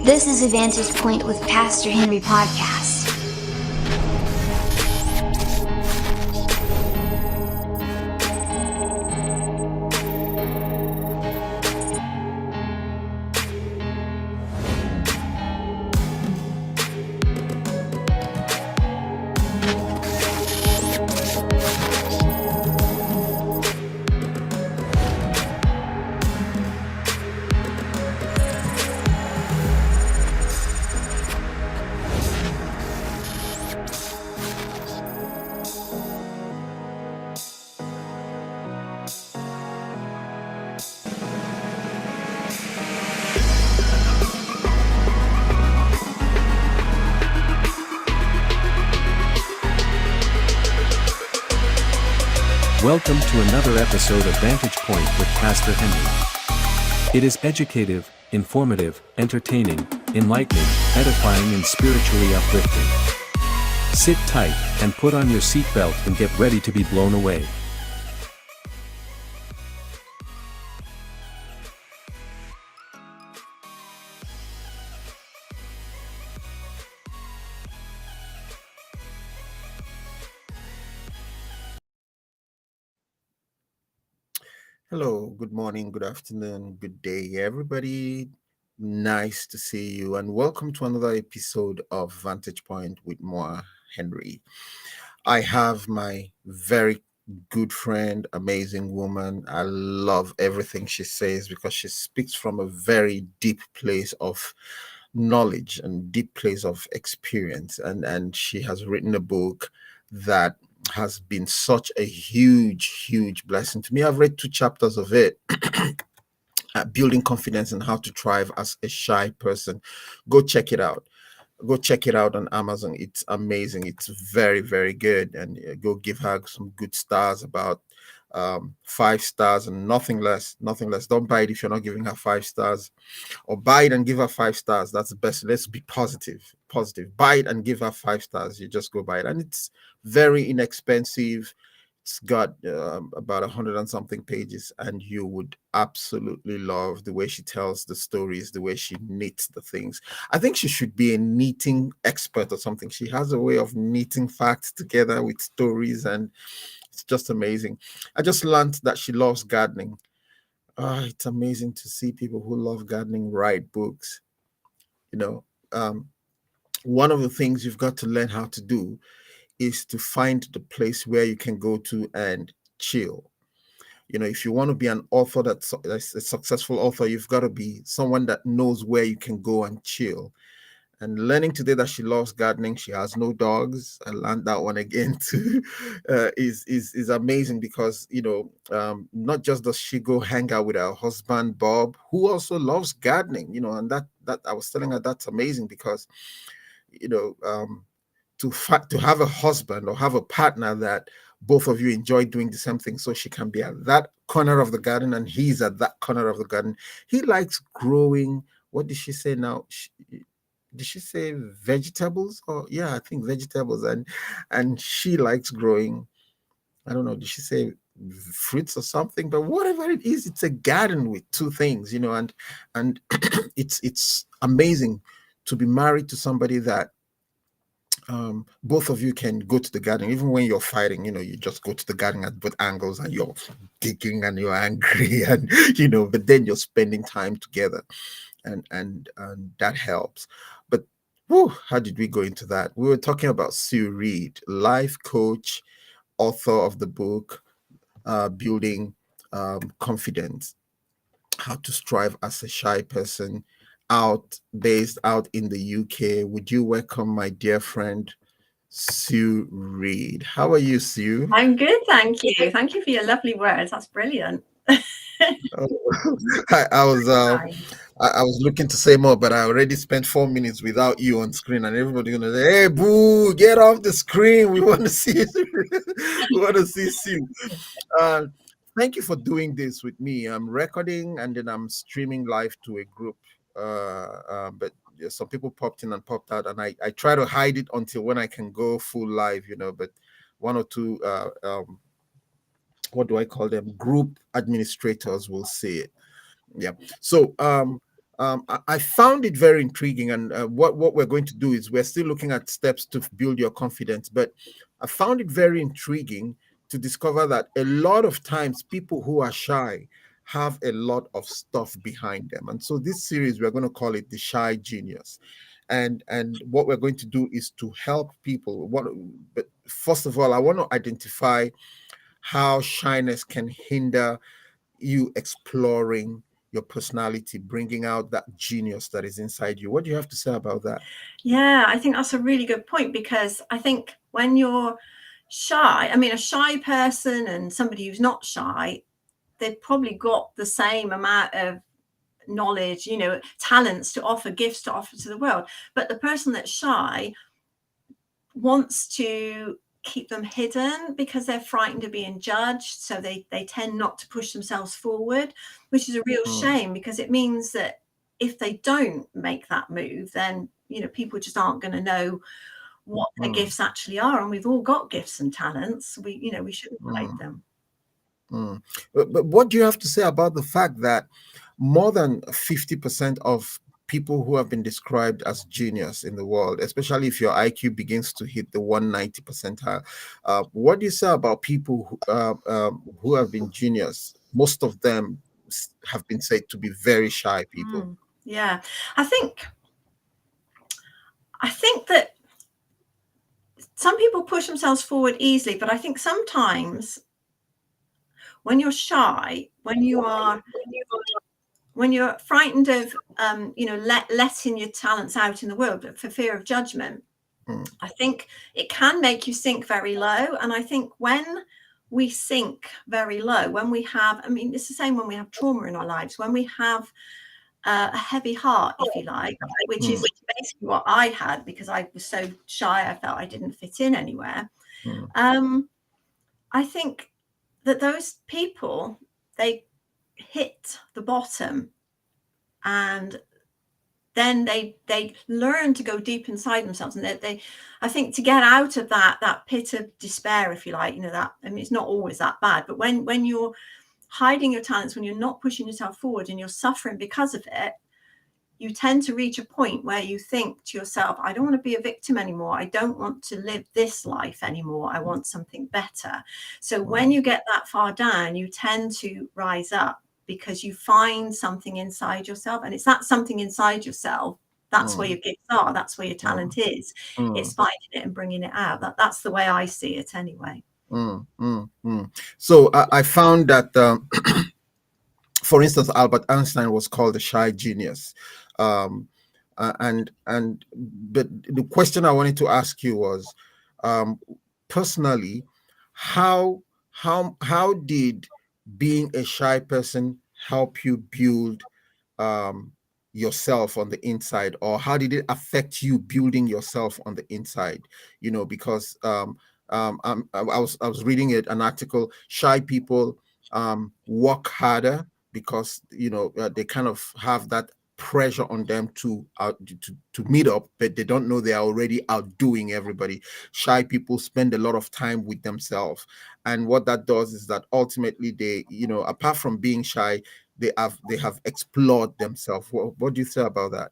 This is a Vantage Point with Pastor Henry podcast. Welcome to another episode of Vantage Point with Pastor Henry. It is educative, informative, entertaining, enlightening, edifying, and spiritually uplifting. Sit tight and put on your seatbelt and get ready to be blown away. Hello, good morning, good afternoon, good day, everybody. Nice to see you, and welcome to another episode of Vantage Point with Moa Henry. I have my very good friend, amazing woman. I love everything she says because she speaks from a very deep place of knowledge and deep place of experience. And she has written a book that has been such a huge blessing to me. I've read 2 chapters of it. Building confidence and how to thrive as a shy person. Go check it out. Go check it out on Amazon. It's amazing. It's very good. And go give her some good stars, about 5 stars and nothing less. Nothing less. Don't buy it if you're not giving her 5 stars, or buy it and give her 5 stars. That's the best. Let's be positive. Buy it and give her 5 stars. You just go buy it, and it's very inexpensive. It's got about 100 and something pages, and you would absolutely love the way she tells the stories, the way she knits the things. I think she should be a knitting expert or something. She has a way of knitting facts together with stories, and it's just amazing. I just learned that she loves gardening. It's amazing to see people who love gardening write books. You know, one of the things you've got to learn how to do is to find the place where you can go to and chill. If you want to be an author that's a successful author, you've got to be someone that knows where you can go and chill. And learning today that she loves gardening, she has no dogs. I learned that one again too. Is amazing because not just does she go hang out with her husband Bob, who also loves gardening. And that I was telling her that's amazing because to have a husband or have a partner that both of you enjoy doing the same thing, so she can be at that corner of the garden and he's at that corner of the garden. He likes growing. What did she say now? Did she say vegetables? Or yeah, I think vegetables. And she likes growing, I don't know, did she say fruits or something? But whatever it is, it's a garden with two things, and it's amazing to be married to somebody that both of you can go to the garden. Even when you're fighting, you just go to the garden at both angles and you're digging and you're angry and but then you're spending time together, and that helps. But how did we go into that? We were talking about Sue Reed, life coach, author of the book Building Confidence, how to strive as a shy person, based out in the UK. Would you welcome my dear friend Sue Reed? How are you, Sue? I'm good, thank you. Thank you for your lovely words. That's brilliant. I was looking to say more, but I already spent 4 minutes without you on screen, and everybody's gonna say, "Hey, boo, get off the screen. We want to see we want to see Sue." Thank you for doing this with me. I'm recording and then I'm streaming live to a group. But some people popped in and popped out, and I try to hide it until when I can go full live, but one or two what do I call them? Group administrators will see it. Yeah. So I found it very intriguing. And what we're going to do is we're still looking at steps to build your confidence. But I found it very intriguing to discover that a lot of times people who are shy have a lot of stuff behind them. And so this series, we're going to call it the Shy Genius. And what we're going to do is to help people. But first of all, I want to identify how shyness can hinder you exploring your personality, bringing out that genius that is inside you. What do you have to say about that? Yeah, I think that's a really good point, because I think when you're shy, I mean, a shy person and somebody who's not shy, they've probably got the same amount of knowledge, talents to offer, gifts to offer to the world. But the person that's shy wants to keep them hidden because they're frightened of being judged. So they tend not to push themselves forward, which is a real shame, because it means that if they don't make that move, then, people just aren't going to know what their gifts actually are. And we've all got gifts and talents. We shouldn't hide them. But what do you have to say about the fact that more than 50% of people who have been described as genius in the world, especially if your IQ begins to hit the 190 percentile, what do you say about people who have been genius? Most of them have been said to be very shy people. Yeah, I think that some people push themselves forward easily, but I think sometimes when you're shy, when you're frightened of letting your talents out in the world, but for fear of judgment, I think it can make you sink very low. And I think when we sink very low, when we have, I mean, it's the same when we have trauma in our lives, when we have a heavy heart, if you like, which is basically what I had, because I was so shy, I felt I didn't fit in anywhere. I think that those people, they hit the bottom, and then they learn to go deep inside themselves, and they I think to get out of that pit of despair, if you like, that, I mean, it's not always that bad, but when you're hiding your talents, when you're not pushing yourself forward and you're suffering because of it, you tend to reach a point where you think to yourself, I don't want to be a victim anymore. I don't want to live this life anymore. I want something better. So when you get that far down, you tend to rise up, because you find something inside yourself, and it's that something inside yourself. That's where your gifts are. That's where your talent is. It's finding it and bringing it out. That's the way I see it anyway. So I found that, for instance, Albert Einstein was called a shy genius. But the question I wanted to ask you was, personally, how did being a shy person help you build yourself on the inside, or how did it affect you building yourself on the inside? Because I was reading an article. Shy people work harder because they kind of have that pressure on them to meet up, but they don't know they are already outdoing everybody. Shy people spend a lot of time with themselves, and what that does is that ultimately they, apart from being shy, they have explored themselves. What do you say about that?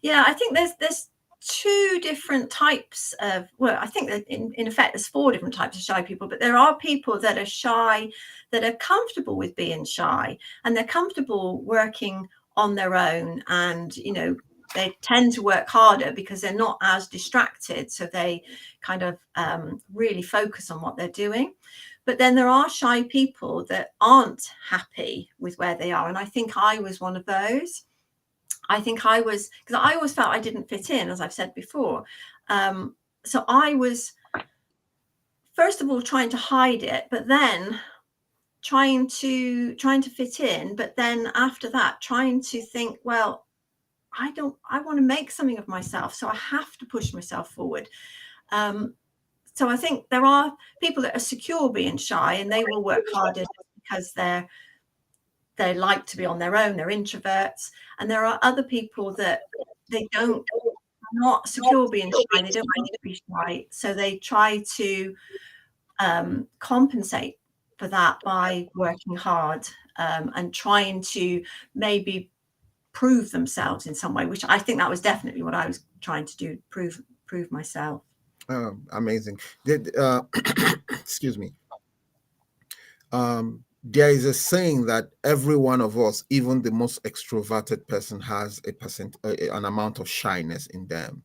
Yeah, I think there's two different types of, well, I think that in effect there's four different types of shy people, but there are people that are shy, that are comfortable with being shy, and they're comfortable working on their own, and they tend to work harder because they're not as distracted, so they kind of really focus on what they're doing. But then there are shy people that aren't happy with where they are, and I think I was one of those. I think I was, because I always felt I didn't fit in, as I've said before. So I was, first of all, trying to hide it, but then trying to fit in. But then after that, trying to think, well, I want to make something of myself, so I have to push myself forward. So I think there are people that are secure being shy, and they will work harder because they like to be on their own, they're introverts. And there are other people that they don't, not secure being shy, they don't want to be shy, so they try to compensate for that by working hard, and trying to maybe prove themselves in some way, which I think that was definitely what I was trying to do, prove myself. Amazing. Excuse me. There is a saying that every one of us, even the most extroverted person, has an amount of shyness in them.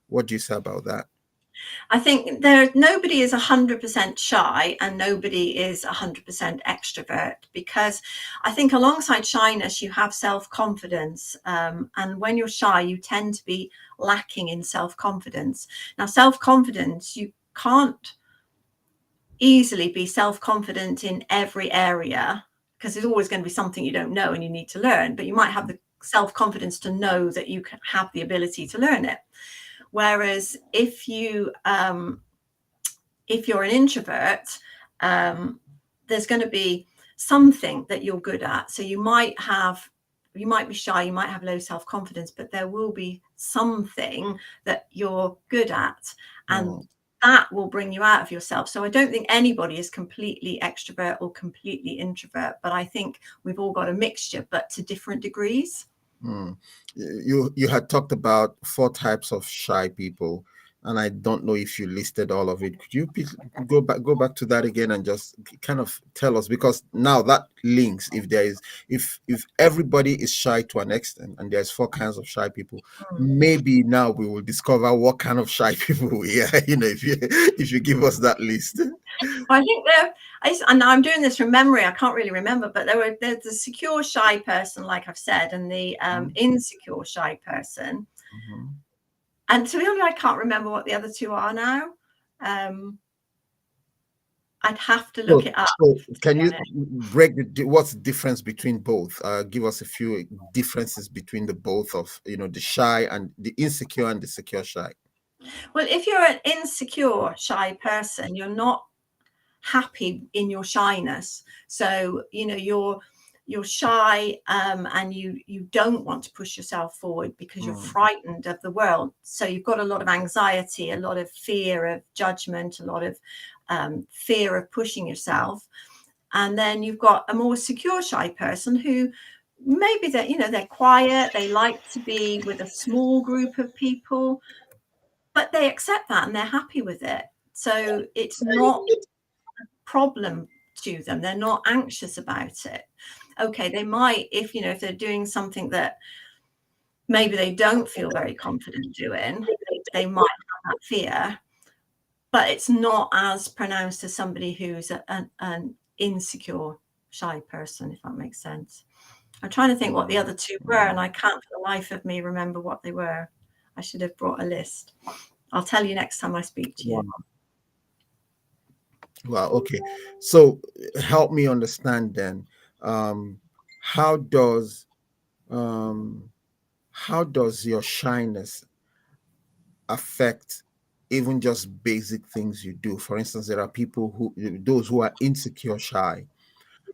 What do you say about that? I think nobody is 100% shy and nobody is 100% extrovert, because I think alongside shyness you have self-confidence, and when you're shy you tend to be lacking in self-confidence. Now, self-confidence, you can't easily be self-confident in every area, because there's always going to be something you don't know and you need to learn, but you might have the self-confidence to know that you can have the ability to learn it. Whereas if you're an introvert, there's going to be something that you're good at. So you might be shy, you might have low self-confidence, but there will be something that you're good at, and that will bring you out of yourself. So I don't think anybody is completely extrovert or completely introvert, but I think we've all got a mixture, but to different degrees. You had talked about 4 types of shy people, and I don't know if you listed all of it. Could you go back to that again and just kind of tell us, because now that links, if everybody is shy to an extent and there's 4 kinds of shy people, maybe now we will discover what kind of shy people we are, if you give us that list. I think and I'm doing this from memory, I can't really remember, but there's the secure shy person, like I've said, and the insecure shy person. And to be honest, I can't remember what the other 2 are now. I'd have to look it up. So can you break what's the difference between both? Give us a few differences between the both of, the shy and the insecure and the secure shy. Well, if you're an insecure shy person, you're not happy in your shyness. So, you're shy, and you don't want to push yourself forward because you're frightened of the world. So you've got a lot of anxiety, a lot of fear of judgment, a lot of fear of pushing yourself. And then you've got a more secure shy person who maybe they're quiet, they like to be with a small group of people, but they accept that and they're happy with it. So it's not a problem to them. They're not anxious about it. Okay, they might, if they're doing something that maybe they don't feel very confident doing, they might have that fear, but it's not as pronounced as somebody who's an insecure shy person, if that makes sense. I'm trying to think what the other 2 were, and I can't for the life of me remember what they were. I should have brought a list. I'll tell you next time I speak to you. Wow. Okay. So help me understand then. How does your shyness affect even just basic things you do? For instance, there are those who are insecure shy.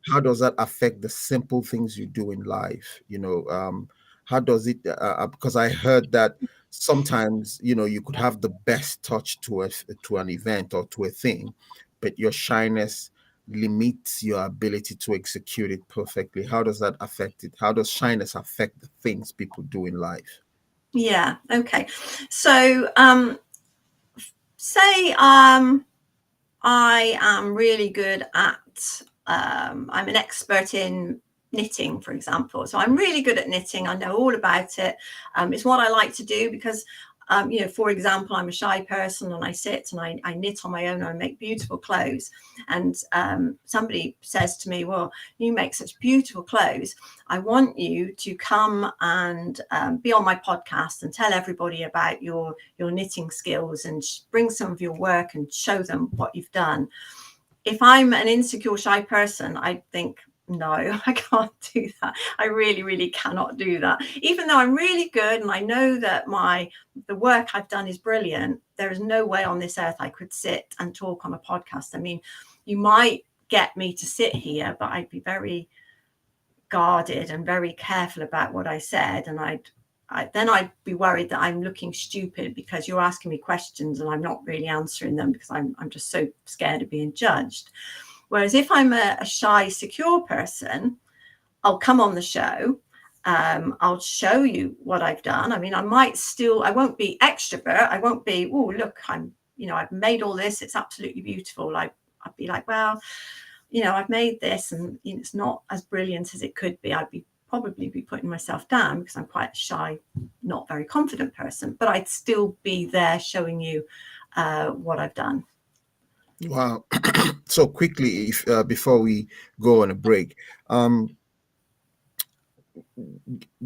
How does that affect the simple things you do in life? How does it? Because I heard that sometimes you could have the best touch to an event or to a thing, but your shyness limits your ability to execute it perfectly. How does that affect it? How does shyness affect the things people do in life? Yeah. Okay. So, say I am really good at, I'm an expert in knitting, for example. So I'm really good at knitting. I know all about it. It's what I like to do because, for example, I'm a shy person and I sit and I knit on my own and I make beautiful clothes. And somebody says to me, well, you make such beautiful clothes. I want you to come and be on my podcast and tell everybody about your knitting skills and bring some of your work and show them what you've done. If I'm an insecure, shy person, I think, no, I can't do that. I really, really cannot do that. Even though I'm really good and I know that the work I've done is brilliant, there is no way on this earth I could sit and talk on a podcast. I mean, you might get me to sit here, but I'd be very guarded and very careful about what I said. And I'd be worried that I'm looking stupid because you're asking me questions and I'm not really answering them because I'm just so scared of being judged. Whereas if I'm a shy, secure person, I'll come on the show I'll show you what I've done. I mean, I won't be extrovert. I won't be, oh, look, I've made all this. It's absolutely beautiful. I'd be like, well, I've made this and it's not as brilliant as it could be. I'd probably be putting myself down because I'm quite a shy, not very confident person, but I'd still be there showing you what I've done. Wow. So quickly, if before we go on a break,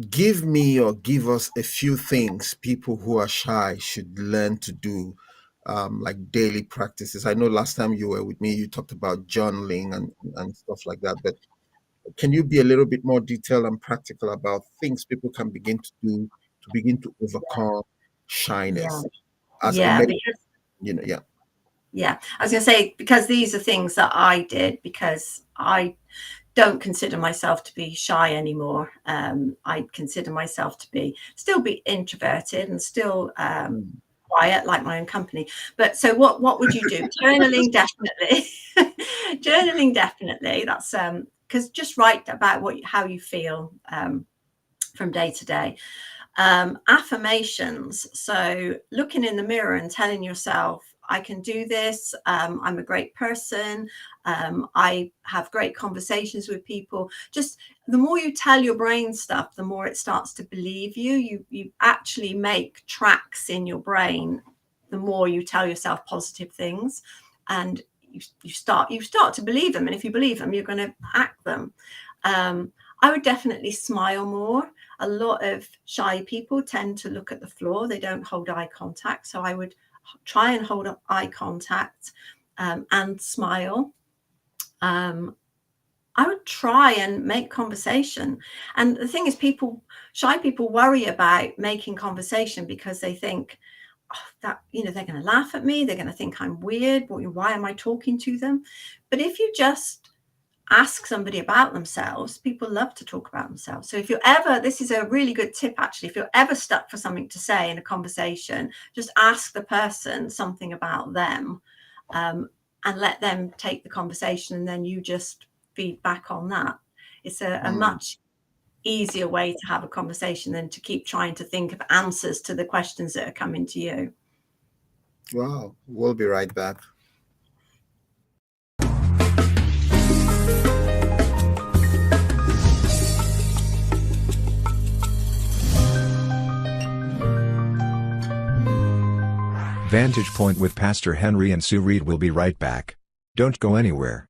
give us a few things people who are shy should learn to do, like daily practices. I know last time you were with me, you talked about journaling and stuff like that, but can you be a little bit more detailed and practical about things people can begin to do to begin to overcome Yeah. shyness as a Yeah. yeah. I was going to say, because these are things that I did because I don't consider myself to be shy anymore. I consider myself to still be introverted and still quiet, like my own company. But so what would you do? Journaling, definitely. Journaling, definitely. That's because just write about how you feel from day to day. Affirmations. So looking in the mirror and telling yourself, I can do this. I'm a great person. I have great conversations with people. Just the more you tell your brain stuff, the more it starts to believe you. You actually make tracks in your brain the more you tell yourself positive things, and you start to believe them. And if you believe them, you're going to act them. I would definitely smile more. A lot of shy people tend to look at the floor. They don't hold eye contact. So I would try and hold up eye contact and smile. I would try and make conversation. And the thing is, shy people worry about making conversation because they think that, they're going to laugh at me. They're going to think I'm weird. Why am I talking to them? But if you just ask somebody about themselves, people love to talk about themselves. So this is a really good tip, actually, if you're ever stuck for something to say in a conversation, just ask the person something about them and let them take the conversation, and then you just feed back on that. It's a much easier way to have a conversation than to keep trying to think of answers to the questions that are coming to you. Wow. We'll be right back. Vantage Point with Pastor Henry and Sue Reed will be right back. Don't go anywhere.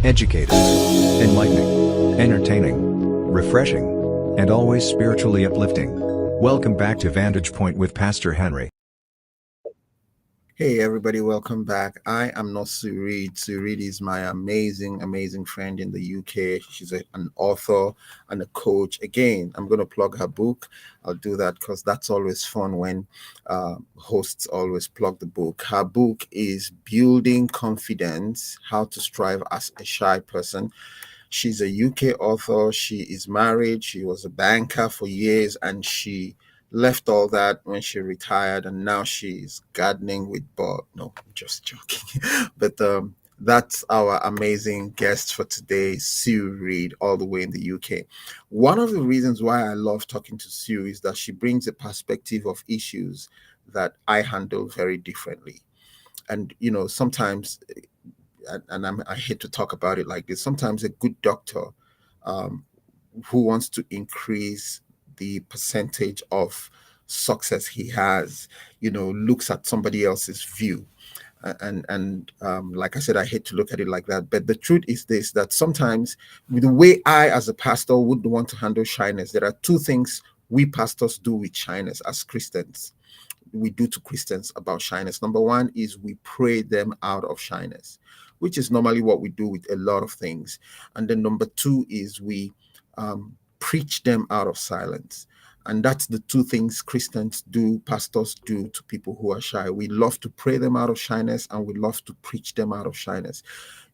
Educative, enlightening, entertaining, refreshing, and always spiritually uplifting. Welcome back to Vantage Point with Pastor Henry. Hey everybody, welcome back. I am not Sue Reed. Sue Reed is my amazing friend in the UK. She's an author and a coach. Again, I'm going to plug her book. I'll do that because that's always fun when hosts always plug the book. Her book is Building Confidence: How to Strive as a Shy Person. She's a UK author. She is married. She was a banker for years, and she left all that when she retired, and now she's gardening with Bob. No, I'm just joking. But that's our amazing guest for today, Sue Reed, all the way in the UK. One of the reasons why I love talking to Sue is that she brings a perspective of issues that I handle very differently. And sometimes, and I hate to talk about it like this, sometimes a good doctor um, who wants to increase the percentage of success he has, looks at somebody else's view. And like I said, I hate to look at it like that, but the truth is this, that sometimes with the way I as a pastor would want to handle shyness, there are two things we pastors do with shyness as Christians. We do to Christians about shyness. Number one is we pray them out of shyness, which is normally what we do with a lot of things. And then number two is we preach them out of silence. And that's the two things Christians do, pastors do to people who are shy. We love to pray them out of shyness, and we love to preach them out of shyness.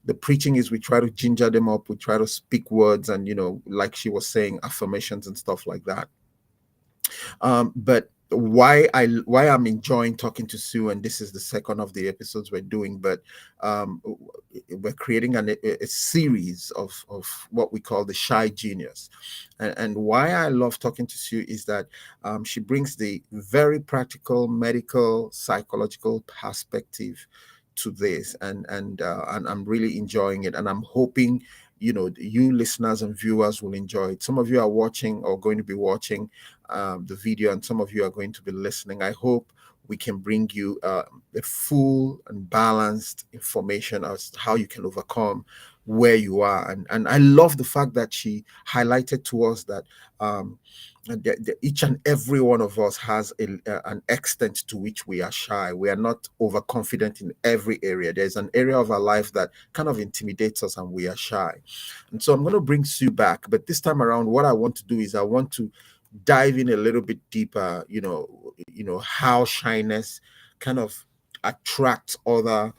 The preaching is we try to ginger them up, we try to speak words and, like she was saying, affirmations and stuff like that. But why I'm enjoying talking to Sue, and this is the second of the episodes we're doing, but we're creating a series of what we call the Shy Genius. And why I love talking to Sue is that she brings the very practical medical psychological perspective to this, and I'm really enjoying it, and I'm hoping you listeners and viewers will enjoy it. Some of you are watching or going to be watching the video, and some of you are going to be listening. I hope we can bring you a full and balanced information as to how you can overcome where you are. And I love the fact that she highlighted to us that each and every one of us has an extent to which we are shy. We are not overconfident in every area. There's an area of our life that kind of intimidates us, and we are shy. And so I'm going to bring Sue back, but this time around, what I want to do is I want to dive in a little bit deeper. How shyness kind of attracts other.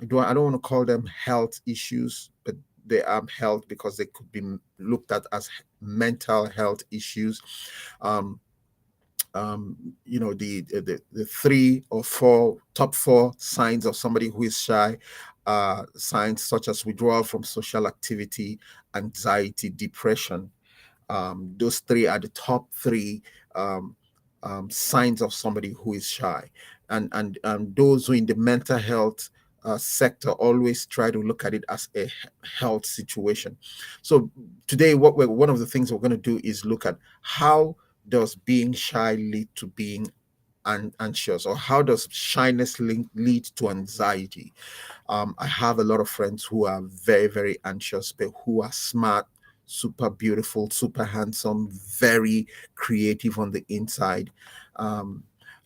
I don't want to call them health issues, but they are health because they could be looked at as mental health issues. The 3 or 4 top 4 signs of somebody who is shy, signs such as withdrawal from social activity, anxiety, depression. Those 3 are the top 3 signs of somebody who is shy, and those who in the mental health sector always try to look at it as a health situation. So today, one of the things we're going to do is look at how does being shy lead to being anxious, or how does shyness lead to anxiety. I have a lot of friends who are very, very anxious, but who are smart, super beautiful, super handsome, very creative on the inside.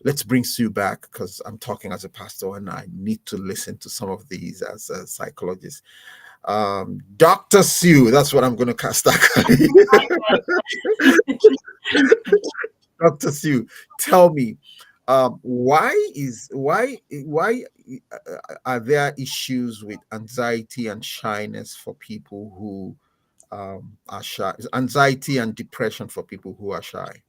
Let's bring Sue back, because I'm talking as a pastor and I need to listen to some of these as a psychologist. Dr. Sue, that's what I'm going to cast. Dr. Sue, tell me, why are there issues with anxiety and shyness for people who are shy? Anxiety and depression for people who are shy.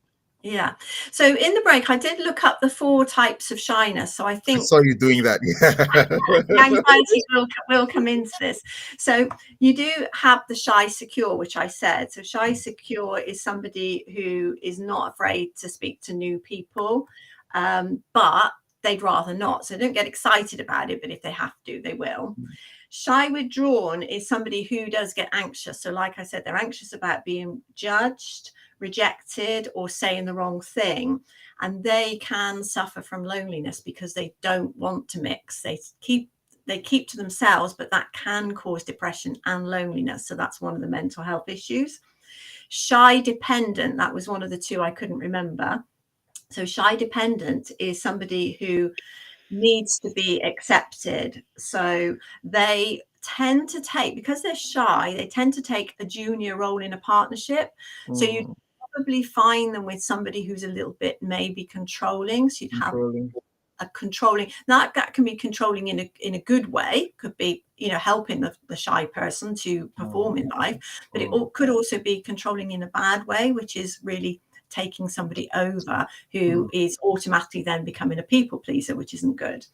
Yeah. So in the break, I did look up the 4 types of shyness. So I think I saw you doing that. the anxiety will come into this. So you do have the shy secure, which I said. So shy secure is somebody who is not afraid to speak to new people, but they'd rather not. So don't get excited about it, but if they have to, they will. Shy withdrawn is somebody who does get anxious. So like I said, they're anxious about being judged, rejected, or saying the wrong thing. And they can suffer from loneliness because they don't want to mix. They keep to themselves, but that can cause depression and loneliness. So that's one of the mental health issues. Shy dependent, that was one of the 2 I couldn't remember. So shy dependent is somebody who needs to be accepted. So they tend to take, because they're shy, they tend to take a junior role in a partnership. So you probably find them with somebody who's a little bit maybe controlling. So you'd have a controlling, that can be controlling in a good way, could be helping the shy person to perform in life, but it could also be controlling in a bad way, which is really taking somebody over who is automatically then becoming a people pleaser, which isn't good.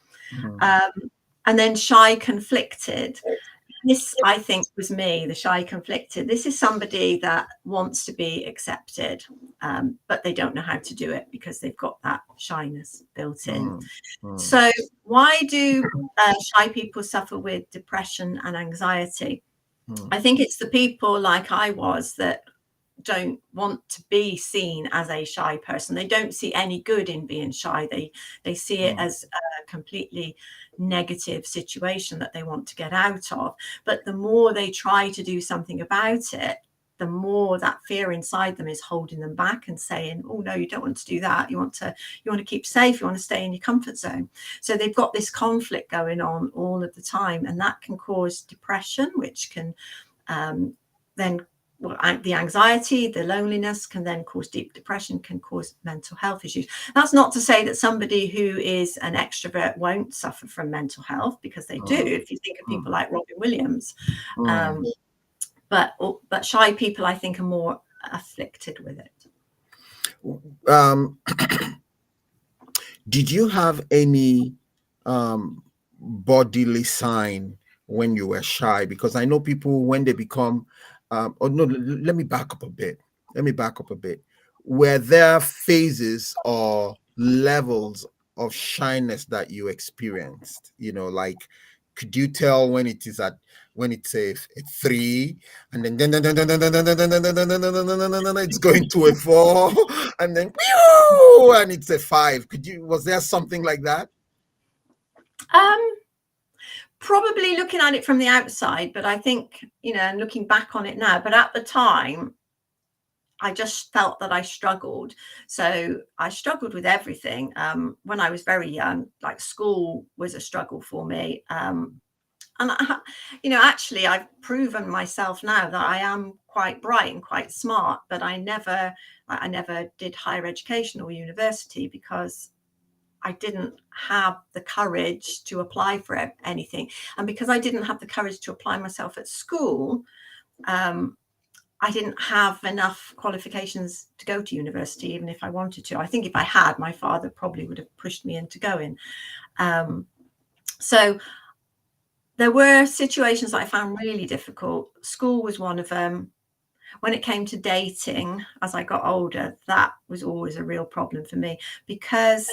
And then shy conflicted. This, I think, was me, the shy conflicted. This is somebody that wants to be accepted, but they don't know how to do it because they've got that shyness built in. So why do shy people suffer with depression and anxiety? I think it's the people like I was that don't want to be seen as a shy person. They don't see any good in being shy. They see it as a completely negative situation that they want to get out of. But the more they try to do something about it, the more that fear inside them is holding them back and saying, oh no, you don't want to do that. You want to keep safe. You want to stay in your comfort zone. So they've got this conflict going on all of the time, and that can cause depression, which can then the anxiety, the loneliness can then cause deep depression, can cause mental health issues. That's not to say that somebody who is an extrovert won't suffer from mental health, because they do. If you think of people like Robin Williams, but shy people, I think, are more afflicted with it. Did you have any bodily sign when you were shy? Because I know people, when they become let me back up a bit. Were there phases or levels of shyness that you experienced? Like, could you tell when it's a 3, and then it's going to a 4, and then and it's a 5? Was there something like that? Probably looking at it from the outside, but I think, and looking back on it now, but at the time, I just felt that I struggled. So I struggled with everything. When I was very young, like school was a struggle for me. And actually, I've proven myself now that I am quite bright and quite smart, but I never did higher education or university because I didn't have the courage to apply for anything. And because I didn't have the courage to apply myself at school, I didn't have enough qualifications to go to university, even if I wanted to. I think if I had, my father probably would have pushed me into going. So there were situations that I found really difficult. School was one of them. When it came to dating, as I got older, that was always a real problem for me, because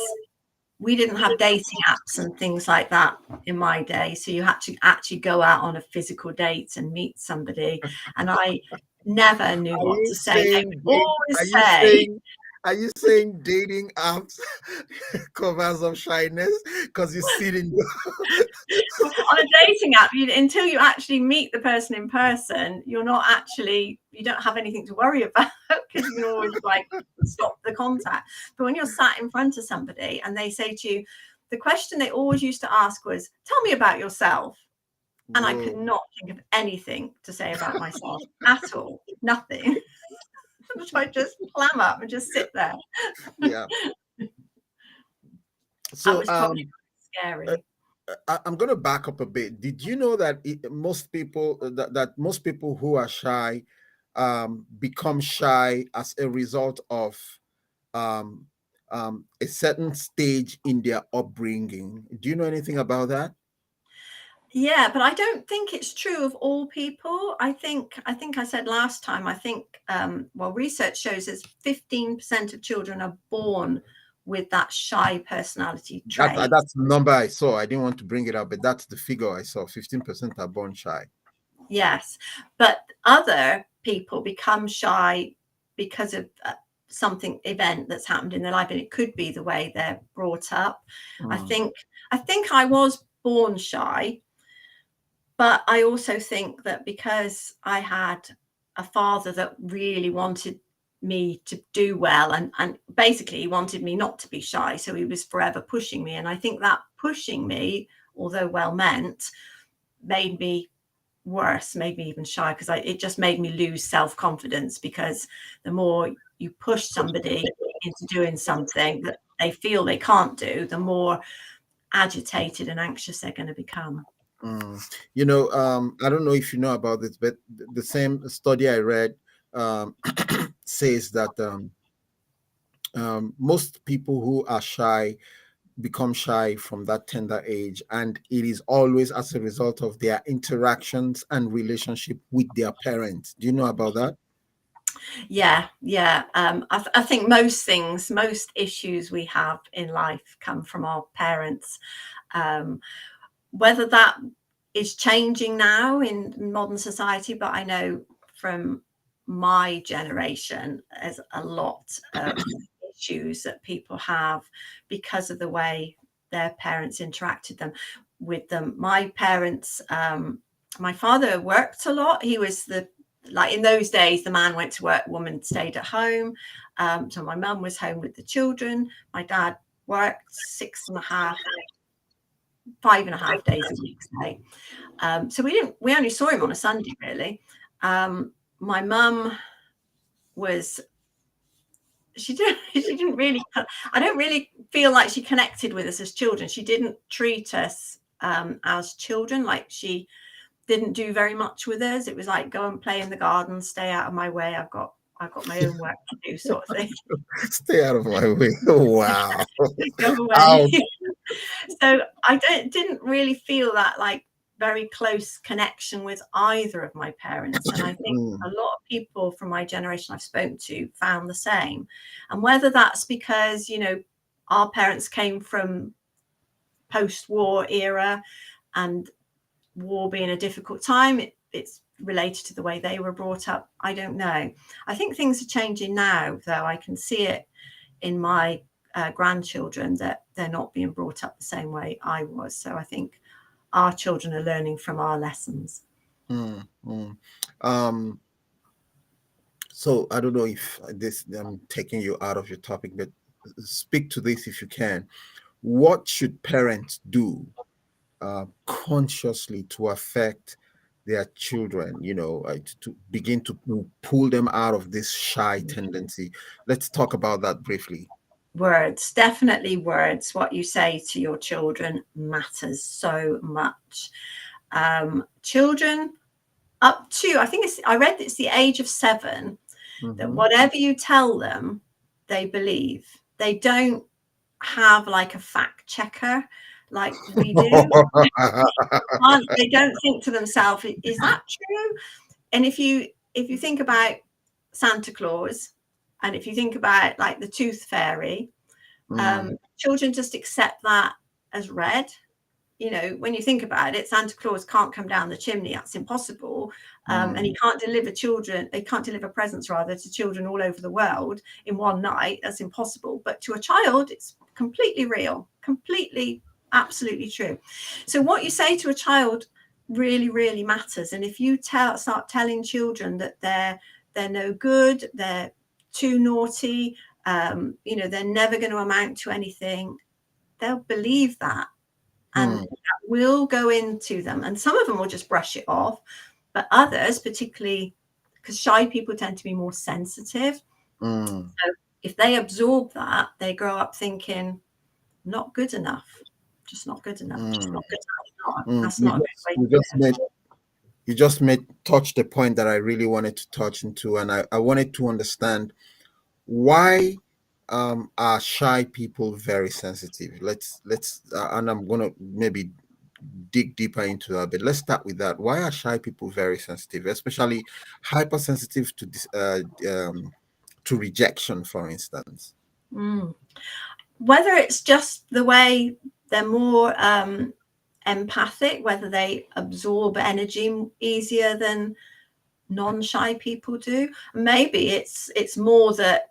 we didn't have dating apps and things like that in my day. So you had to actually go out on a physical date and meet somebody. And I never knew what to say. They would always say, are you saying dating apps covers up shyness? Because you sit in on a dating app, until you actually meet the person in person, you don't have anything to worry about, because you can always stop the contact. But when you're sat in front of somebody and they say to you, the question they always used to ask was, tell me about yourself. And I could not think of anything to say about myself at all. Nothing. So I just clam up and just sit there. Yeah. So that was probably scary. I'm going to back up a bit. Did you know that most people who are shy become shy as a result of a certain stage in their upbringing? Do you know anything about that? Yeah, but I don't think it's true of all people. I think I said last time, I think, research shows that 15% of children are born with that shy personality trait. That's the number I saw. I didn't want to bring it up, but that's the figure I saw. 15% are born shy. Yes, but other people become shy because of something event that's happened in their life, and it could be the way they're brought up. I think I was born shy. But I also think that because I had a father that really wanted me to do well, and basically he wanted me not to be shy. So he was forever pushing me. And I think that pushing me, although well meant, made me worse, made me even shy, because it just made me lose self-confidence, because the more you push somebody into doing something that they feel they can't do, the more agitated and anxious they're going to become. I don't know if you know about this, but the same study I read says that most people who are shy become shy from that tender age, and it is always as a result of their interactions and relationship with their parents. Do you know about that? Yeah. I think most issues we have in life come from our parents. Whether that is changing now in modern society, but I know from my generation, there's a lot of issues that people have because of the way their parents interacted with them. My parents, my father worked a lot. He was like in those days, the man went to work, woman stayed at home. So my mum was home with the children. My dad worked 5.5 days a week, say. So we only saw him on a Sunday, really. My mum she didn't really, I don't really feel like she connected with us as children. She didn't treat us as children. Like, she didn't do very much with us. It was like, go and play in the garden, stay out of my way. I've got my own work to do, sort of thing. Stay out of my way. Wow. Go away. So I didn't really feel that like very close connection with either of my parents. And I think a lot of people from my generation I've spoken to found the same. And whether that's because, you know, our parents came from post-war era and war being a difficult time, it's related to the way they were brought up, I don't know. I think things are changing now, though. I can see it in my grandchildren that they're not being brought up the same way I was. So I think our children are learning from our lessons. So I don't know if I'm taking you out of your topic, but speak to this if you can. What should parents do consciously to affect their children, you know, to begin to pull them out of this shy tendency? Let's talk about that briefly. Words, definitely words. What you say to your children matters so much. Children up to, I read it's the age of 7, that whatever you tell them, they believe. They don't have like a fact checker like we do. They don't think to themselves, is that true? And if you think about Santa Claus, and if you think about like the tooth fairy, children just accept that as read. You know, when you think about it, Santa Claus can't come down the chimney. That's impossible. And he can't deliver presents rather to children all over the world in one night. That's impossible. But to a child, it's completely real, completely, absolutely true. So what you say to a child really, really matters. And if you start telling children that they're no good, they're too naughty, you know, they're never going to amount to anything, they'll believe that. And that will go into them. And some of them will just brush it off. But others, particularly because shy people tend to be more sensitive. So if they absorb that, they grow up thinking, not good enough, just not good enough, just not good enough. That's not a good way to live. You just touched the point that I really wanted to touch into. And I wanted to understand why are shy people very sensitive? Let's and I'm gonna maybe dig deeper into that, but let's start with that. Why are shy people very sensitive, especially hypersensitive to this to rejection, for instance? Whether it's just the way they're more empathic, whether they absorb energy easier than non-shy people do. Maybe it's more that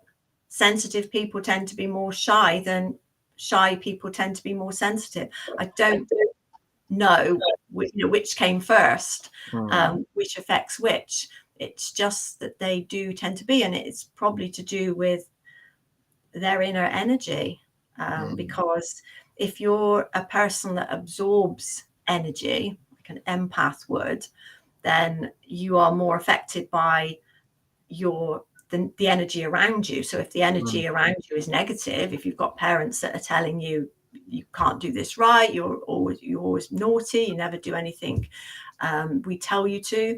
sensitive people tend to be more shy than shy people tend to be more sensitive. I don't know which came first, which affects which. It's just that they do tend to be, and it's probably to do with their inner energy, because if you're a person that absorbs energy, like an empath would, then you are more affected by the energy around you. So if the energy around you is negative, if you've got parents that are telling you you can't do this right, you're always naughty, you never do anything we tell you to,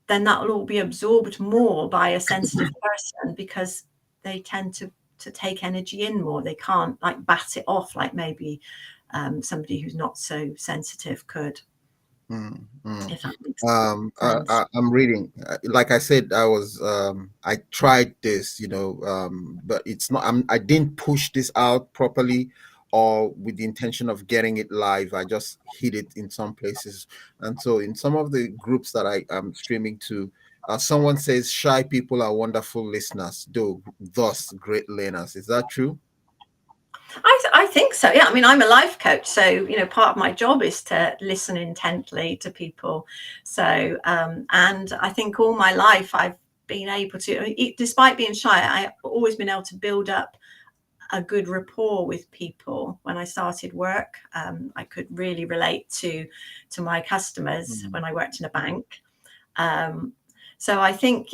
then that will all be absorbed more by a sensitive person, because they tend to take energy in more. They can't like bat it off like maybe somebody who's not so sensitive could. If that makes sense. I'm reading. Like I said, I tried this, you know, but it's not. I didn't push this out properly, or with the intention of getting it live. I just hid it in some places, and so in some of the groups that I am streaming to, Someone says shy people are wonderful listeners, though thus great learners. Is that true? I think so. Yeah. I mean, I'm a life coach, so part of my job is to listen intently to people. So, and I think all my life I've been able to, despite being shy, I've always been able to build up a good rapport with people. When I started work, I could really relate to my customers when I worked in a bank. So I think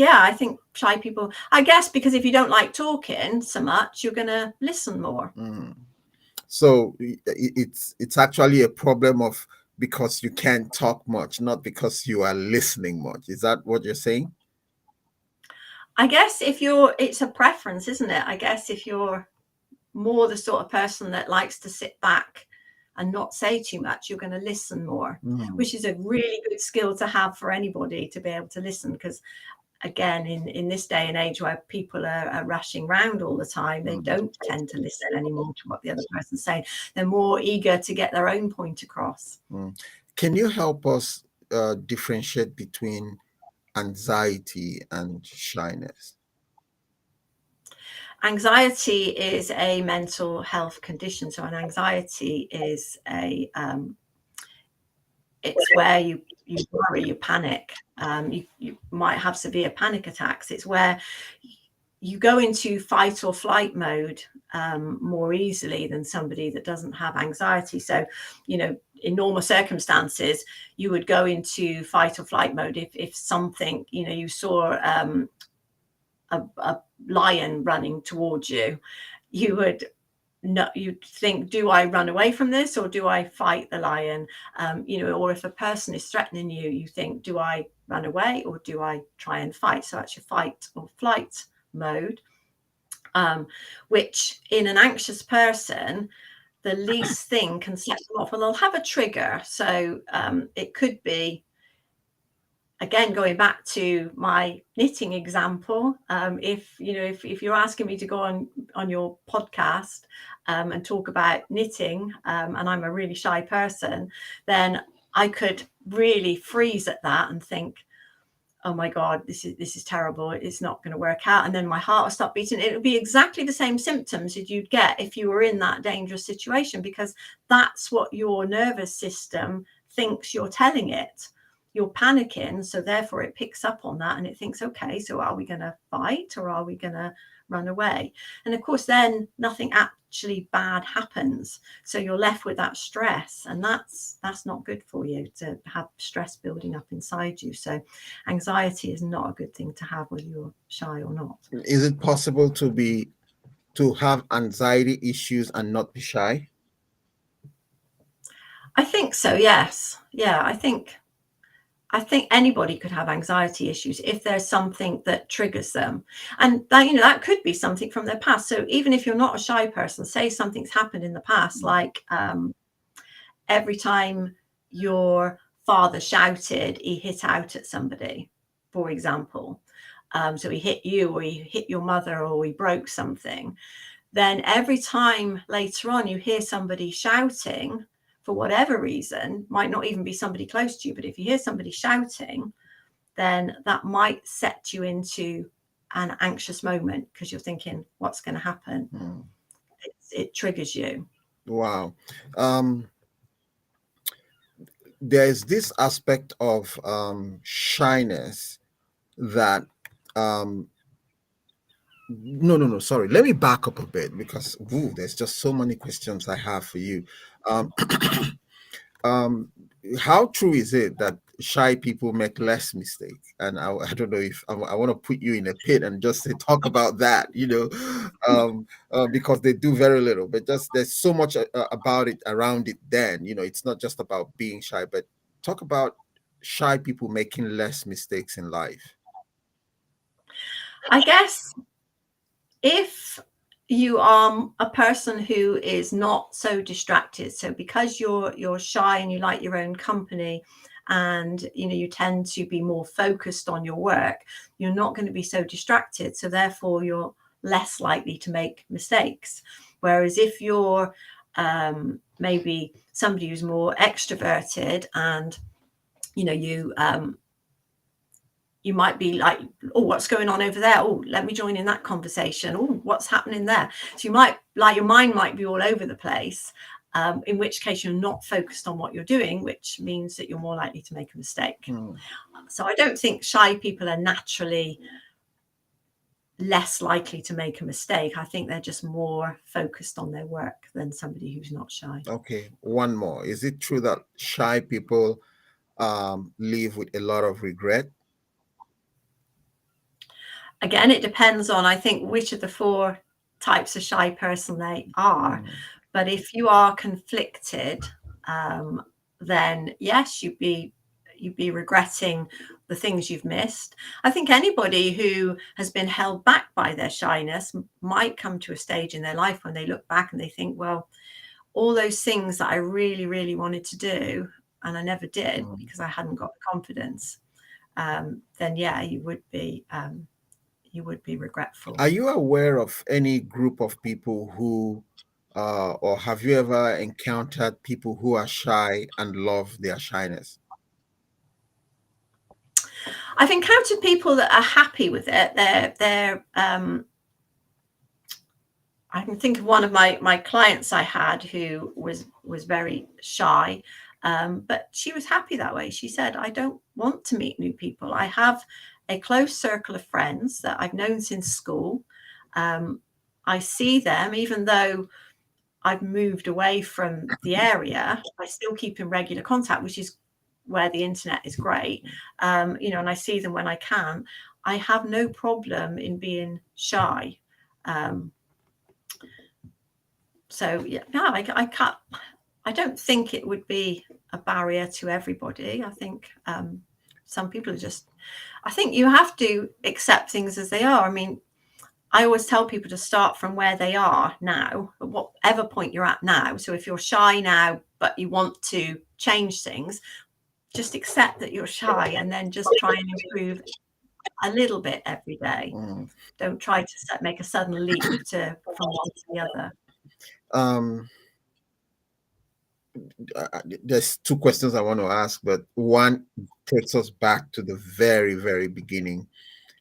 shy people, I guess, because if you don't like talking so much, you're going to listen more. So it's actually a problem of because you can't talk much, not because you are listening much. Is that what you're saying? I guess it's a preference, isn't it? I guess if you're more the sort of person that likes to sit back and not say too much, you're going to listen more, which is a really good skill to have for anybody, to be able to listen. Because again, in this day and age where people are rushing around all the time, they don't tend to listen anymore to what the other person's saying. They're more eager to get their own point across. Can you help us differentiate between anxiety and shyness? Anxiety is a mental health condition. So an anxiety is it's where you worry, you panic. You might have severe panic attacks. It's where you go into fight or flight mode more easily than somebody that doesn't have anxiety. So, in normal circumstances, you would go into fight or flight mode if something, you saw a lion running towards you, you'd think, do I run away from this or do I fight the lion? Or if a person is threatening you, you think, do I run away or do I try and fight? So that's your fight or flight mode, which in an anxious person, the least thing can set them off. Well, they'll have a trigger. So it could be, again, going back to my knitting example, if you're asking me to go on your podcast and talk about knitting, and I'm a really shy person, then I could really freeze at that and think, oh my God, this is terrible. It's not going to work out. And then my heart will stop beating. It would be exactly the same symptoms that you'd get if you were in that dangerous situation, because that's what your nervous system thinks you're telling it. You're panicking, so therefore it picks up on that and it thinks, okay, so are we going to fight or are we going to run away? And of course, then nothing actually bad happens. So you're left with that stress, and that's not good for you, to have stress building up inside you. So anxiety is not a good thing to have, whether you're shy or not. Is it possible to have anxiety issues and not be shy? I think so, yes. Yeah, I think anybody could have anxiety issues if there's something that triggers them. And that could be something from their past. So even if you're not a shy person, say something's happened in the past, like every time your father shouted, he hit out at somebody, for example. So he hit you, or he hit your mother, or he broke something. Then every time later on you hear somebody shouting, for whatever reason, might not even be somebody close to you, but if you hear somebody shouting, then that might set you into an anxious moment, because you're thinking, what's going to happen? It triggers you. Wow. There's this aspect of shyness that no, sorry, let me back up a bit, because there's just so many questions I have for you. How true is it that shy people make less mistakes? And I don't know if I want to put you in a pit and just say, talk about that, because they do very little, but just there's so much about it, around it. Then it's not just about being shy, but talk about shy people making less mistakes in life. I guess if you are a person who is not so distracted, so because you're shy and you like your own company, and you tend to be more focused on your work, you're not going to be so distracted, so therefore you're less likely to make mistakes. Whereas if you're maybe somebody who's more extroverted, and you might be like, oh, what's going on over there? Oh, let me join in that conversation. Oh, what's happening there? So you might, like, your mind might be all over the place, in which case you're not focused on what you're doing, which means that you're more likely to make a mistake. So I don't think shy people are naturally less likely to make a mistake. I think they're just more focused on their work than somebody who's not shy. Okay, one more. Is it true that shy people live with a lot of regret? Again, it depends on, I think, which of the 4 types of shy person they are. But if you are conflicted, then yes, you'd be regretting the things you've missed. I think anybody who has been held back by their shyness might come to a stage in their life when they look back and they think, well, all those things that I really, really wanted to do and I never did because I hadn't got the confidence, then yeah, you would be regretful. Are you aware of any group of people who, or have you ever encountered people who are shy and love their shyness? I've encountered people that are happy with it. I can think of one of my clients I had who was very shy, but she was happy that way. She said, I don't want to meet new people. I have a close circle of friends that I've known since school. I see them, even though I've moved away from the area, I still keep in regular contact, which is where the internet is great. And I see them when I can. I have no problem in being shy. So yeah, no, I don't think it would be a barrier to everybody. I think some people are just, I think you have to accept things as they are. I mean, I always tell people to start from where they are now, at whatever point you're at now. So if you're shy now, but you want to change things, just accept that you're shy and then just try and improve a little bit every day. Don't try to make a sudden leap from one to the other. There's 2 questions I want to ask, but one takes us back to the very, very beginning,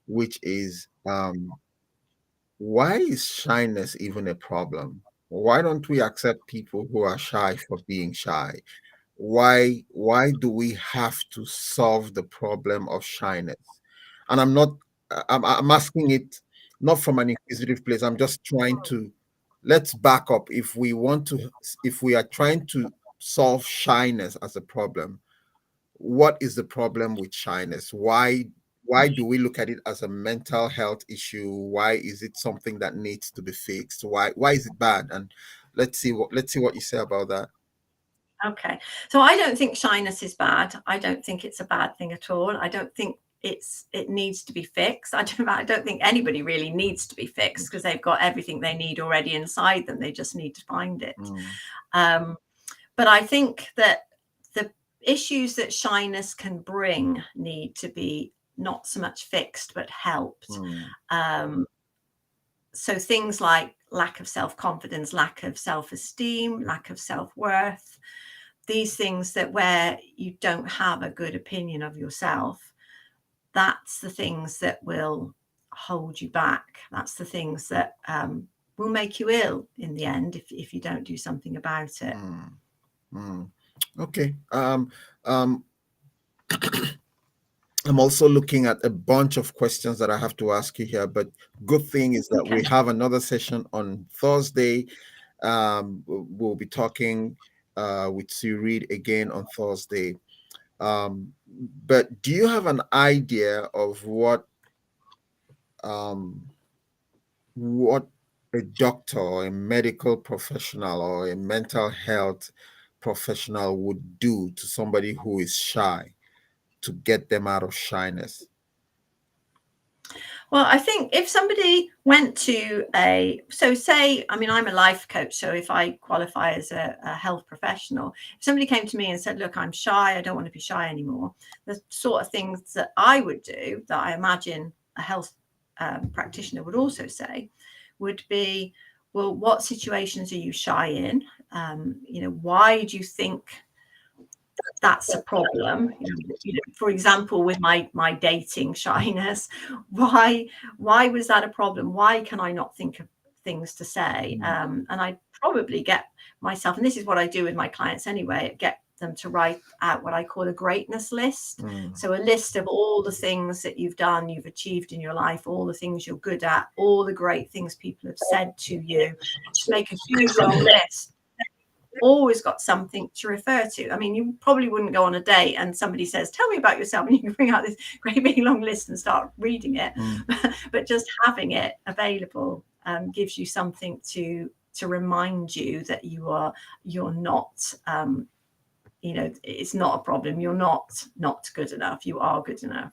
which is why is shyness even a problem? Why don't we accept people who are shy for being shy? Why do we have to solve the problem of shyness? And I'm asking it not from an inquisitive place. I'm just trying to, let's back up. If we are trying to solve shyness as a problem, what is the problem with shyness? Why do we look at it as a mental health issue? Why is it something that needs to be fixed? Why is it bad? And let's see what you say about that. Okay, so I don't think shyness is bad. I don't think it's a bad thing at all. I don't think it needs to be fixed. I don't think anybody really needs to be fixed because they've got everything they need already inside them. They just need to find it. But I think that the issues that shyness can bring need to be not so much fixed but helped. So things like lack of self-confidence, lack of self-esteem, lack of self-worth, these things that where you don't have a good opinion of yourself, that's the things that will hold you back. That's the things that will make you ill in the end if you don't do something about it. Okay. I'm also looking at a bunch of questions that I have to ask you here, but good thing is that we have another session on Thursday. We'll be talking with Sue Reed again on Thursday. But do you have an idea of what a doctor or a medical professional or a mental health professional would do to somebody who is shy to get them out of shyness? Well, I think if somebody went to I'm a life coach, so if I qualify as a health professional, if somebody came to me and said, look, I'm shy, I don't want to be shy anymore, the sort of things that I would do that I imagine a health practitioner would also say would be, well, what situations are you shy in? Why do you think that's a problem. For example, with my dating shyness, why was that a problem? Why can I not think of things to say? And I probably get myself, and this is what I do with my clients anyway, get them to write out what I call a greatness list. So a list of all the things that you've done, you've achieved in your life, all the things you're good at, all the great things people have said to you. Just make a huge long list. Always got something to refer to. I mean, you probably wouldn't go on a date and somebody says, tell me about yourself, and you can bring out this great big long list and start reading it. But just having it available gives you something to remind you that you're not it's not a problem. You're not good enough. You are good enough.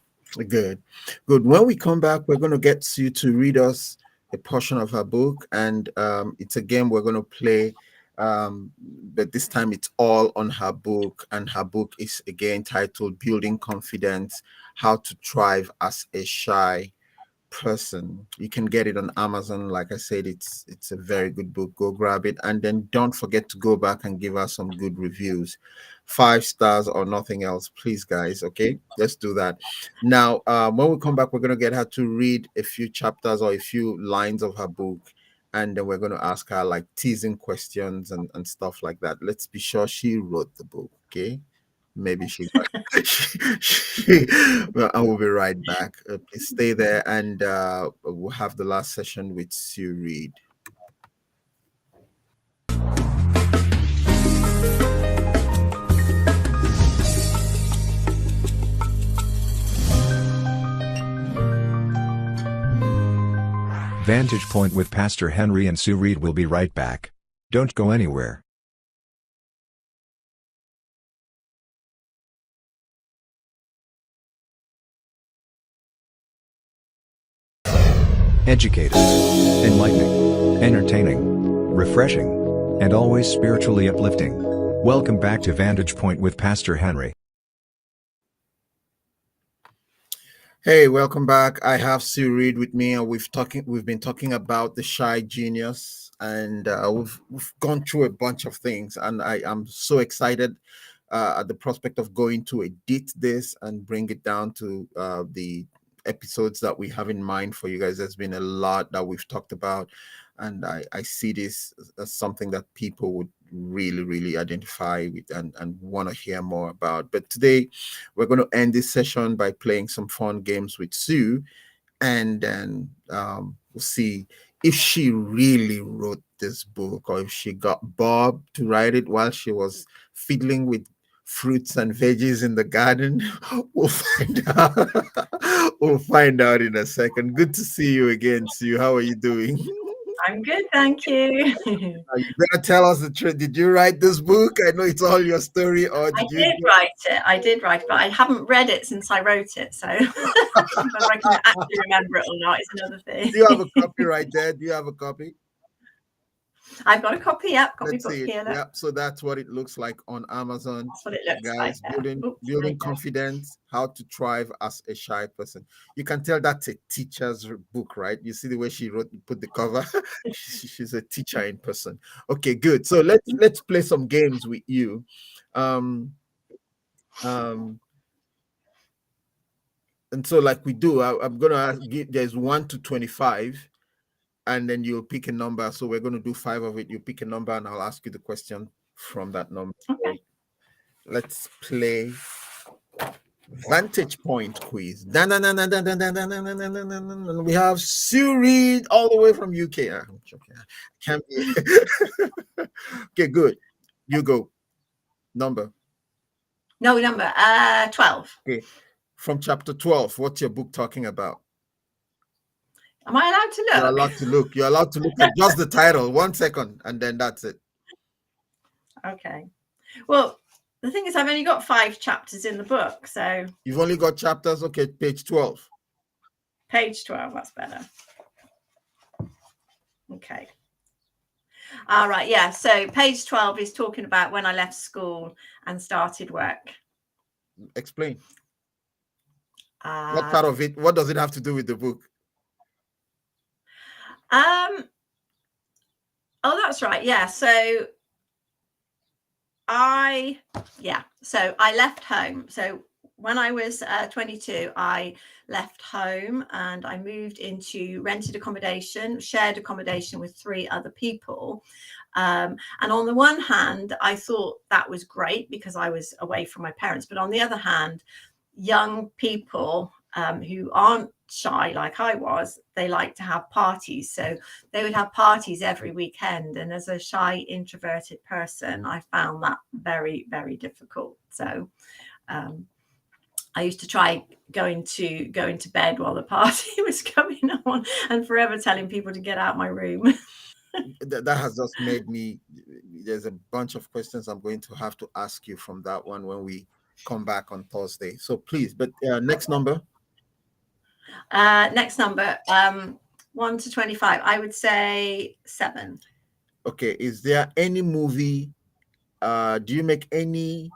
Good. When we come back, we're going to get Sue to read us a portion of her book, and it's a game we're going to play. But this time it's all on her book, and her book is again titled Building Confidence: How to Thrive as a Shy Person. You can get it on Amazon. Like I said, it's a very good book. Go grab it, and then don't forget to go back and give us some good reviews, 5 stars or nothing else, please, guys. Okay, let's do that now. When we come back, we're going to get her to read a few chapters or a few lines of her book, and then we're going to ask her like teasing questions and stuff like that. Let's be sure she wrote the book. Okay, maybe she well, I will be right back. Please stay there, and we'll have the last session with Sue Reed. Vantage Point with Pastor Henry and Sue Reed will be right back. Don't go anywhere. Educated, enlightening, entertaining, refreshing, and always spiritually uplifting. Welcome back to Vantage Point with Pastor Henry. Hey, welcome back. I have Sue Reed with me, and we've been talking about the shy genius, and we've gone through a bunch of things, and I am so excited at the prospect of going to edit this and bring it down to the episodes that we have in mind for you guys. There's been a lot that we've talked about, and I see this as something that people would really identify with and want to hear more about. But today we're going to end this session by playing some fun games with Sue, and then we'll see if she really wrote this book or if she got Bob to write it while she was fiddling with fruits and veggies in the garden. We'll find out. We'll find out in a second. Good to see you again, Sue. How are you doing? I'm good, thank you. You better tell us the truth. Did you write this book? I know it's all your story, or I did write it, but I haven't read it since I wrote it. So whether I can actually remember it or not is another thing. Do you have a copy right there? Do you have a copy? I've got a copy. Yep, got Let's my book see it. here. Yep. So that's what it looks like on Amazon. That's what it looks Guys, like. building confidence, how to thrive as a shy person. You can tell that's a teacher's book, right? You see the way she put the cover. She's a teacher in person. Okay, good. So let's play some games with you. And so like we do, I'm gonna give, there's 1 to 25. And then you'll pick a number. So we're going to do 5 of it. You pick a number, and I'll ask you the question from that number. Okay. So let's play Vantage Point quiz. We have Sue Reed all the way from UK. I'm joking. Can't be. Okay, good. You go. Number. No number. 12. Okay. From chapter 12. What's your book talking about? Am I allowed to look? You're allowed to look. You're allowed to look at just the title. 1 second, and then that's it. Okay. Well, the thing is, I've only got 5 chapters in the book, so You've only got chapters. Okay, page 12. Page 12. That's better. Okay. All right. Yeah. So page 12 is talking about when I left school and started work. Explain. What part of it? What does it have to do with the book? Oh, that's right. Yeah. So So I left home. So when I was 22, I left home and I moved into rented accommodation, shared accommodation with 3 other people. And on the one hand, I thought that was great because I was away from my parents. But on the other hand, young people who aren't shy like I was, they like to have parties. So they would have parties every weekend. And as a shy, introverted person, I found that very, very difficult. So I used to try going to bed while the party was going on and forever telling people to get out my room. That has just made me, there's a bunch of questions I'm going to have to ask you from that one when we come back on Thursday. So please, but next number. Next number, 1 to 25. I would say 7. Okay. Is there any movie? Do you make any?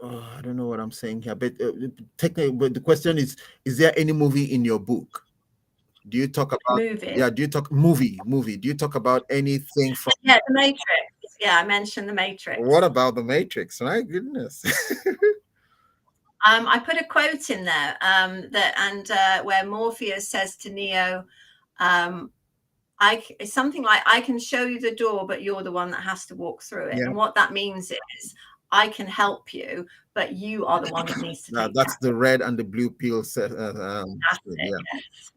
I don't know what I'm saying here, but technically, but the question is there any movie in your book? Do you talk about Movie? Yeah, do you talk movie? Do you talk about anything from The Matrix? Yeah, I mentioned the Matrix. What about the Matrix? My goodness. I put a quote in there where Morpheus says to Neo, it's something like, I can show you the door, but you're the one that has to walk through it. Yeah. And what that means is, I can help you, but you are the one that needs to take That's the red and the blue pill set.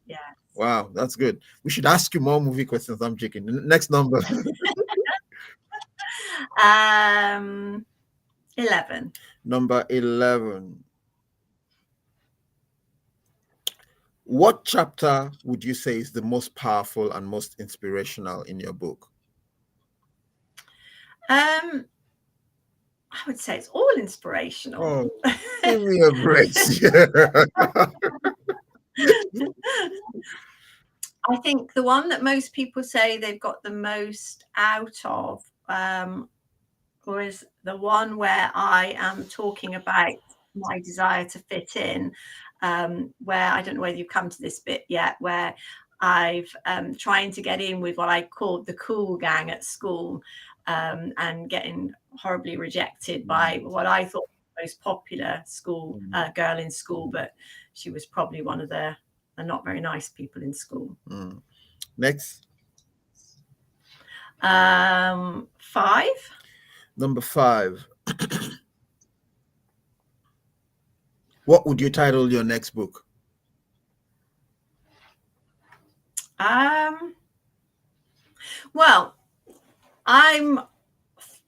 Yes. Wow, that's good. We should ask you more movie questions. I'm joking. Next number. 11. Number 11. What chapter would you say is the most powerful and most inspirational in your book? I would say it's all inspirational. Oh, give me a break. I think the one that most people say they've got the most out of was the one where I am talking about my desire to fit in, where I don't know whether you've come to this bit yet, where I've trying to get in with what I called the cool gang at school, and getting horribly rejected by what I thought was the most popular school girl in school, but she was probably one of the not very nice people in school. Next. 5. Number 5. What would you title your next book? Well, I'm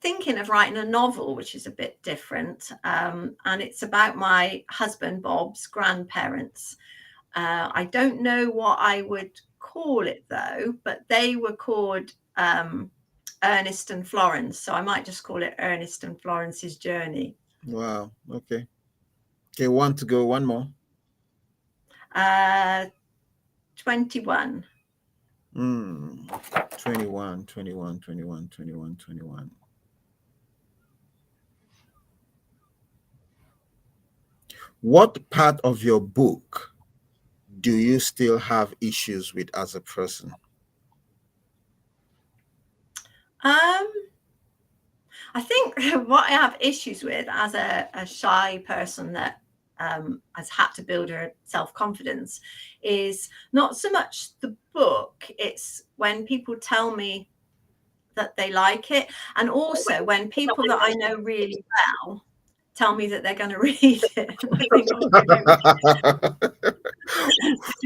thinking of writing a novel, which is a bit different, and it's about my husband Bob's grandparents. I don't know what I would call it though, but they were called Ernest and Florence, so I might just call it Ernest and Florence's Journey. Wow. Okay, 1 to go. One more. 21. 21. What part of your book do you still have issues with as a person? I think what I have issues with as a shy person that has had to build her self-confidence is not so much the book, it's when people tell me that they like it, and also when people that I know really well tell me that they're going to read it.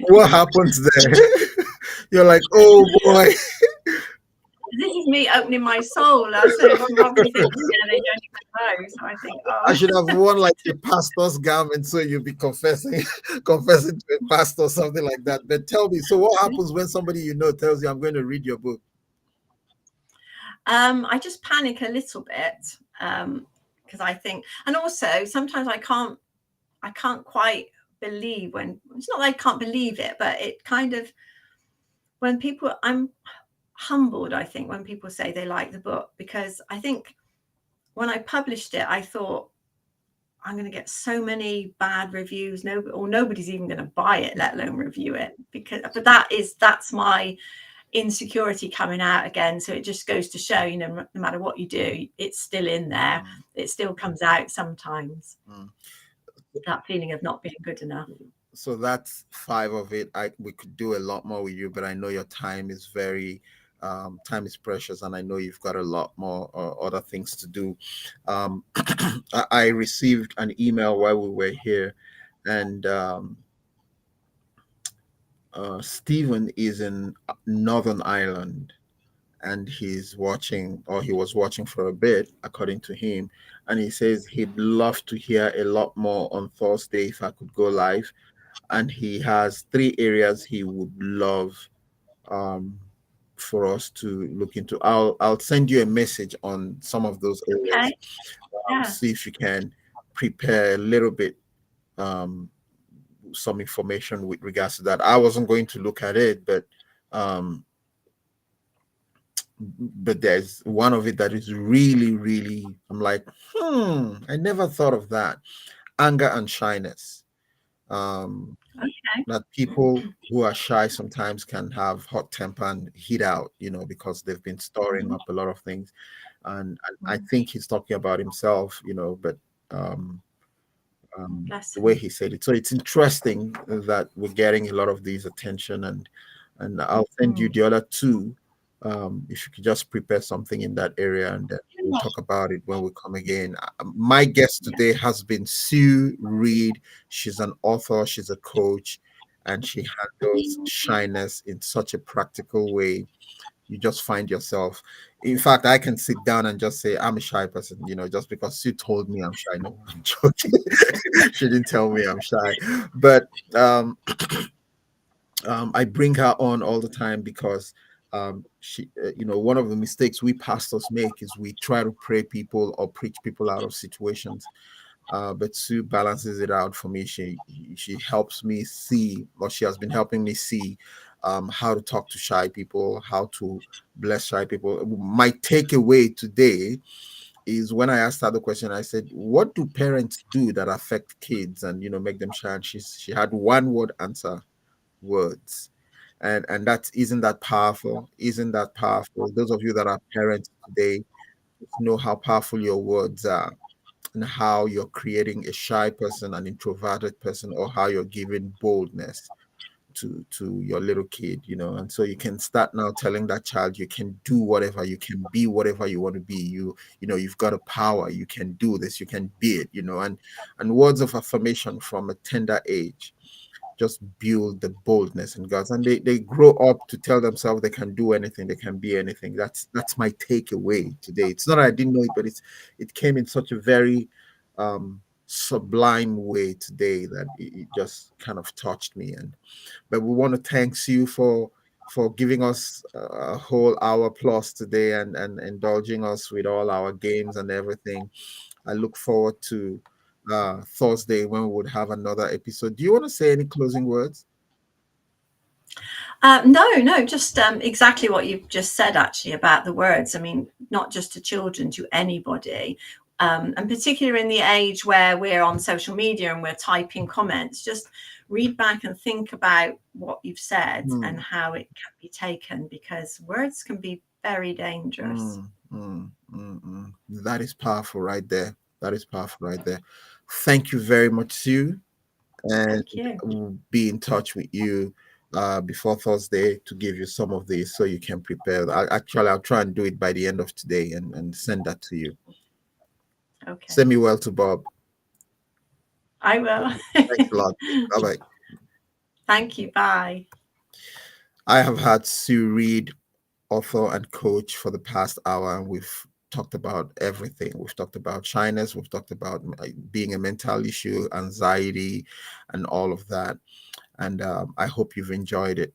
What happens there? You're like, oh boy. This is me opening my soul. So probably thinking, they don't even know. So I think, I should have worn like a pastor's garment so you'll be confessing to a pastor or something like that. But tell me, so what happens when somebody you know tells you, I'm going to read your book? I just panic a little bit, because I think, and also sometimes I can't quite believe when, it's not that I can't believe it, but it kind of, when people, I'm humbled, I think, when people say they like the book, because I think when I published it, I thought, I'm going to get so many bad reviews, nobody's even going to buy it, let alone review it, but that's my insecurity coming out again. So it just goes to show, no matter what you do, it's still in there. It still comes out sometimes. That feeling of not being good enough. So that's 5 of it. We could do a lot more with you, but I know your time is time is precious, and I know you've got a lot more other things to do. I received an email while we were here, and Stephen is in Northern Ireland, and he was watching for a bit, according to him, and he says he'd love to hear a lot more on Thursday if I could go live, and he has 3 areas he would love um, for us to look into. I'll send you a message on some of those areas. Okay. Yeah. See if you can prepare a little bit, some information with regards to that. I wasn't going to look at it, but there's one of it that is really, really, I'm like, I never thought of that. Anger and shyness. Okay. That people who are shy sometimes can have hot temper and heat out, because they've been storing up a lot of things. And I think he's talking about himself, but the way he said it. So it's interesting that we're getting a lot of these attention, and I'll send you the other 2. If you could just prepare something in that area, and then we'll talk about it when we come again. My guest today has been Sue Reed. She's an author, she's a coach, and she handles shyness in such a practical way. You just find yourself. In fact, I can sit down and just say I'm a shy person, just because Sue told me I'm shy. No, I'm joking. She didn't tell me I'm shy, but I bring her on all the time because she, one of the mistakes we pastors make is we try to pray people or preach people out of situations. But Sue balances it out for me. She helps me see, or she has been helping me see, how to talk to shy people, how to bless shy people. My takeaway today is when I asked her the question, I said, "What do parents do that affect kids and make them shy?" And she had one word answer: words. And that isn't that powerful? Isn't that powerful? Those of you that are parents today know how powerful your words are, and how you're creating a shy person, an introverted person, or how you're giving boldness to your little kid, and so you can start now telling that child you can do whatever, you can be whatever you want to be. You've got a power, you can do this, you can be it, and words of affirmation from a tender age just build the boldness in God, and they grow up to tell themselves they can do anything, they can be anything. That's my takeaway today. It's not I didn't know it, but it came in such a very sublime way today that it just kind of touched me. But we want to thank you for giving us a whole hour plus today, and indulging us with all our games and everything. I look forward to Thursday when we would have another episode. Do you want to say any closing words? No, just exactly what you've just said, actually, about the words. I mean, not just to children, to anybody. And particularly in the age where we're on social media and we're typing comments, just read back and think about what you've said and how it can be taken, because words can be very dangerous. That is powerful right there. That is powerful right there. Thank you very much, Sue. And we'll be in touch with you before Thursday to give you some of these so you can prepare. I'll try and do it by the end of today and send that to you. Okay. Send me well to Bob. I will. Thanks a lot. Bye-bye. Thank you. Bye. I have had Sue Reed, author and coach, for the past hour, and we've talked about everything. We've talked about shyness, we've talked about being a mental issue, anxiety, and all of that. And I hope you've enjoyed it.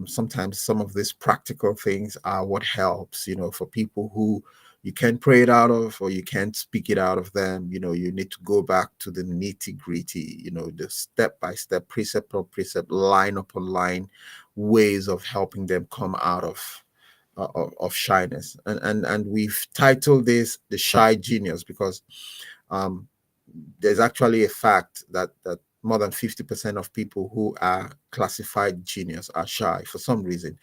Sometimes some of these practical things are what helps, for people who you can't pray it out of, or you can't speak it out of them. You need to go back to the nitty gritty, the step by step, precept on precept, line upon line ways of helping them come out of shyness. And we've titled this The Shy Genius because there's actually a fact that more than 50% of people who are classified genius are shy for some reason.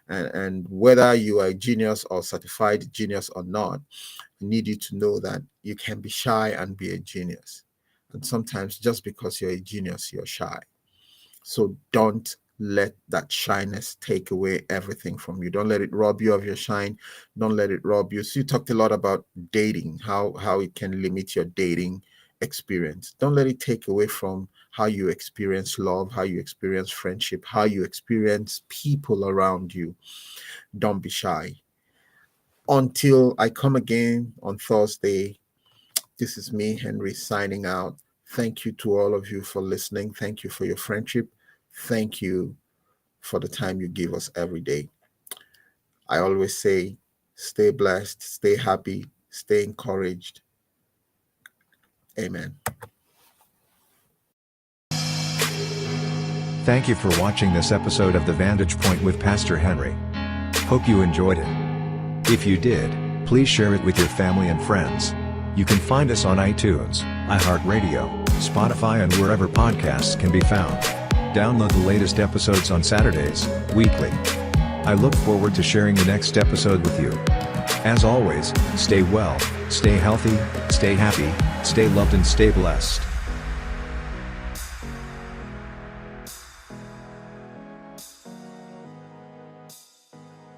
And whether you are a genius or certified genius or not, I need you to know that you can be shy and be a genius. And sometimes just because you're a genius, you're shy. So don't let that shyness take away everything from you. Don't let it rob you of your shine. Don't let it rob you. So you talked a lot about dating, how it can limit your dating experience. Don't let it take away from how you experience love, how you experience friendship, how you experience people around you. Don't be shy. Until I come again on Thursday, this is me, Henry, signing out. Thank you to all of you for listening. Thank you for your friendship. Thank you for the time you give us every day. I always say, stay blessed, stay happy, stay encouraged. Amen. Thank you for watching this episode of The Vantage Point with Pastor Henry. Hope you enjoyed it. If you did, please share it with your family and friends. You can find us on iTunes, iHeartRadio, Spotify, and wherever podcasts can be found. Download the latest episodes on Saturdays, weekly. I look forward to sharing the next episode with you. As always, stay well, stay healthy, stay happy, stay loved, and stay blessed.